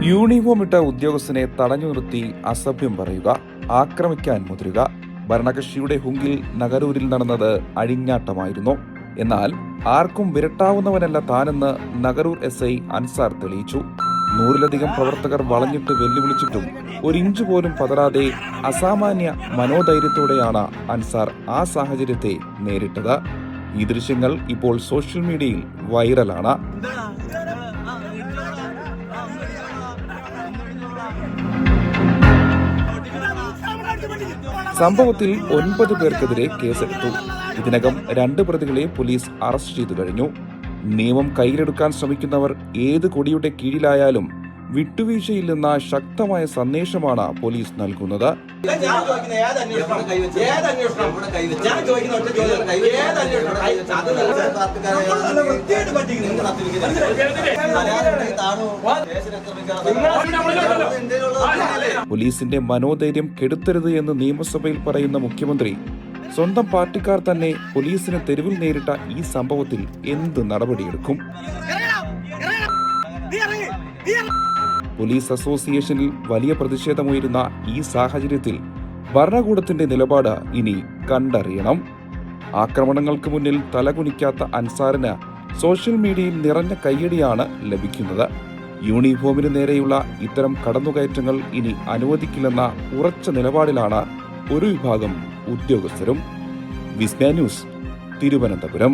Uniform ഇട്ട ഉദ്യോഗസ്ഥനെ തടഞ്ഞു നിർത്തി അസഭ്യം പറയുക, ആക്രമിക്കാൻ മുതിരുക. ഭരണകക്ഷിയുടെ ഹുങ്കിൽ നഗരൂരിൽ നടന്നത് അഴിഞ്ഞാട്ടമായിരുന്നു. എന്നാൽ ആർക്കും വിരട്ടാവുന്നവനല്ല താനെന്ന് നഗരൂർ SI അൻസാർ തെളിയിച്ചു. 100-ലധികം പ്രവർത്തകർ വളഞ്ഞിട്ട് വെല്ലുവിളിച്ചിട്ടും ഒരിഞ്ചു പോലും പതറാതെ അസാമാന്യ മനോധൈര്യത്തോടെയാണ് അൻസാർ ആ സാഹചര്യത്തെ നേരിട്ടത്. ഈ ദൃശ്യങ്ങൾ ഇപ്പോൾ സോഷ്യൽ മീഡിയയിൽ വൈറലാണ്. സംഭവത്തിൽ 9 പേർക്കെതിരെ കേസെടുത്തു. ഇതിനകം 2 പ്രതികളെ പോലീസ് അറസ്റ്റ് ചെയ്തു കഴിഞ്ഞു. നിയമം കയ്യിലെടുക്കാൻ ശ്രമിക്കുന്നവർ ഏത് കൊടിയുടെ കീഴിലായാലും വിട്ടുവീഴ്ചയില്ലെന്ന ശക്തമായ സന്ദേശമാണ് പോലീസ് നൽകുന്നത്. പോലീസിന്റെ മനോധൈര്യം കെടുത്തരുത് എന്ന് നിയമസഭയിൽ പറയുന്ന മുഖ്യമന്ത്രി സ്വന്തം പാർട്ടിക്കാർ തന്നെ പോലീസിനെ തെരുവിൽ നേരിട്ട ഈ സംഭവത്തിൽ എന്ത് നടപടിയെടുക്കും? പോലീസ് അസോസിയേഷനിൽ വലിയ പ്രതിഷേധമുയരുന്ന ഈ സാഹചര്യത്തിൽ ഭരണകൂടത്തിന്റെ നിലപാട് ഇനി കണ്ടറിയണം. ആക്രമണങ്ങൾക്ക് മുന്നിൽ തലകുനിക്കാത്ത അൻസാറിന് സോഷ്യൽ മീഡിയയിൽ നിറഞ്ഞ കയ്യടിയാണ് ലഭിക്കുന്നത്. യൂണിഫോമിന് നേരെയുള്ള ഇത്തരം കടന്നുകയറ്റങ്ങൾ ഇനി അനുവദിക്കില്ലെന്ന ഉറച്ച നിലപാടിലാണ് ഒരു വിഭാഗം ഉദ്യോഗസ്ഥരും. വിസ്മയ ന്യൂസ്, തിരുവനന്തപുരം.